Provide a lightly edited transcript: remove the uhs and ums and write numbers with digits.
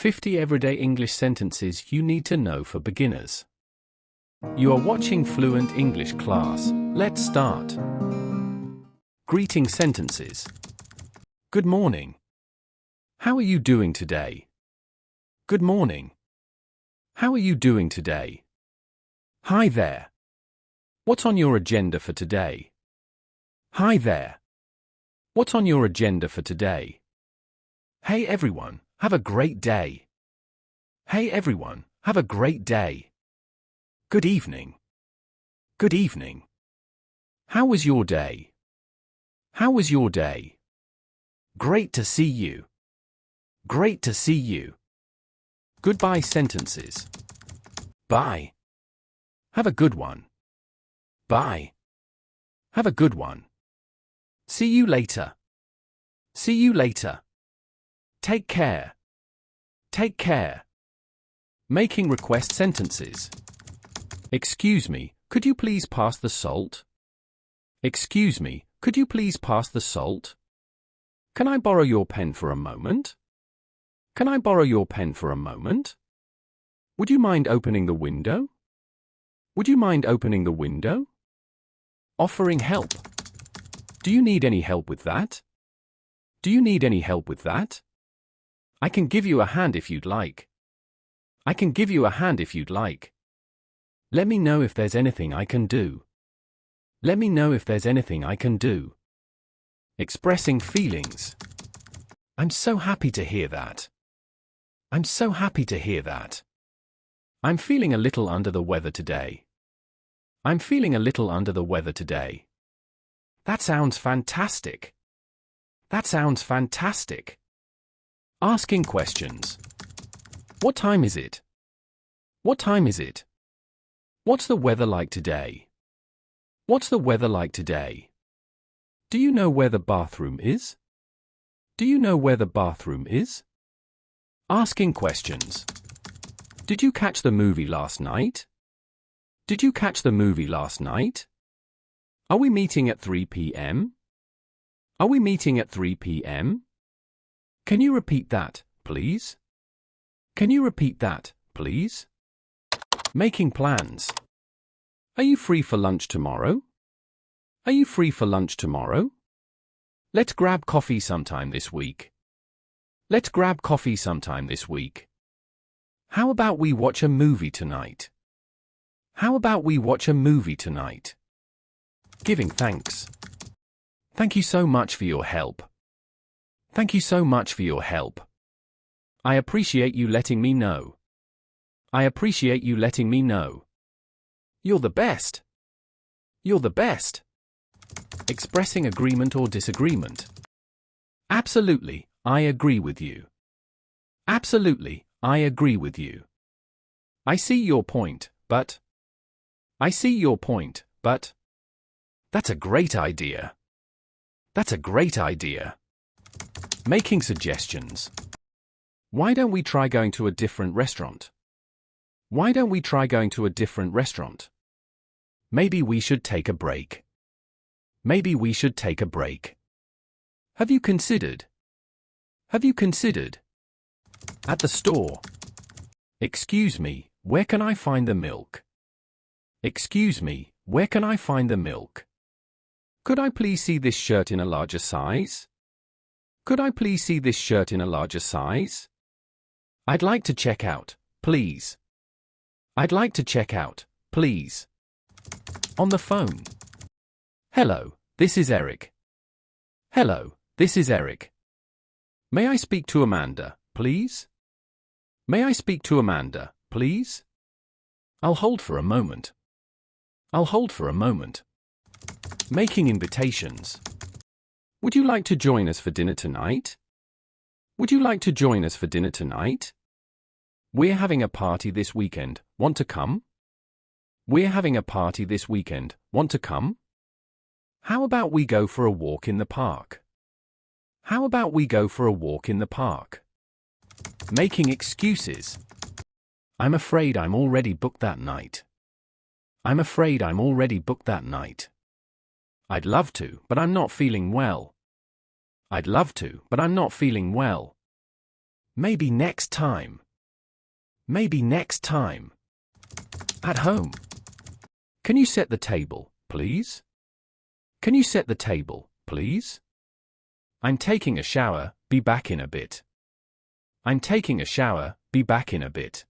50 everyday English sentences you need to know for beginners. You are watching Fluent English class. Let's start. Greeting sentences. Good morning. How are you doing today? Good morning. How are you doing today? Hi there. What's on your agenda for today? Hi there. What's on your agenda for today? Hey everyone, have a great day. Hey everyone, have a great day. Good evening. Good evening. How was your day? How was your day? Great to see you. Great to see you. Goodbye sentences. Bye. Have a good one. Bye. Have a good one. See you later. See you later. Take care. Take care. Making request sentences. Excuse me, could you please pass the salt? Excuse me, could you please pass the salt? Can I borrow your pen for a moment? Can I borrow your pen for a moment? Would you mind opening the window? Would you mind opening the window? Offering help. Do you need any help with that? Do you need any help with that? I can give you a hand if you'd like. I can give you a hand if you'd like. Let me know if there's anything I can do. Let me know if there's anything I can do. Expressing feelings. I'm so happy to hear that. I'm so happy to hear that. I'm feeling a little under the weather today. I'm feeling a little under the weather today. That sounds fantastic. That sounds fantastic. Asking questions. What time is it? What time is it? What's the weather like today? What's the weather like today? Do you know where the bathroom is? Do you know where the bathroom is? Asking questions. Did you catch the movie last night? Did you catch the movie last night? Are we meeting at 3 p.m.? Are we meeting at 3 p.m.? Can you repeat that, please? Can you repeat that, please? Making plans. Are you free for lunch tomorrow? Are you free for lunch tomorrow? Let's grab coffee sometime this week. Let's grab coffee sometime this week. How about we watch a movie tonight? How about we watch a movie tonight? Giving thanks. Thank you so much for your help. Thank you so much for your help. I appreciate you letting me know. I appreciate you letting me know. You're the best. You're the best. Expressing agreement or disagreement. Absolutely, I agree with you. Absolutely, I agree with you. I see your point, but. I see your point, but. That's a great idea. That's a great idea. Making suggestions. Why don't we try going to a different restaurant? Why don't we try going to a different restaurant? Maybe we should take a break. Maybe we should take a break. Have you considered? Have you considered? At the store. Excuse me, where can I find the milk? Excuse me, where can I find the milk? Could I please see this shirt in a larger size? Could I please see this shirt in a larger size? I'd like to check out, please. I'd like to check out, please. On the phone. Hello, this is Eric. Hello, this is Eric. May I speak to Amanda, please? May I speak to Amanda, please? I'll hold for a moment. I'll hold for a moment. Making invitations. Would you like to join us for dinner tonight? Would you like to join us for dinner tonight? We're having a party this weekend. Want to come? We're having a party this weekend. Want to come? How about we go for a walk in the park? How about we go for a walk in the park? Making excuses. I'm afraid I'm already booked that night. I'm afraid I'm already booked that night. I'd love to, but I'm not feeling well. I'd love to, but I'm not feeling well. Maybe next time. Maybe next time. At home. Can you set the table, please? Can you set the table, please? I'm taking a shower, be back in a bit. I'm taking a shower, be back in a bit.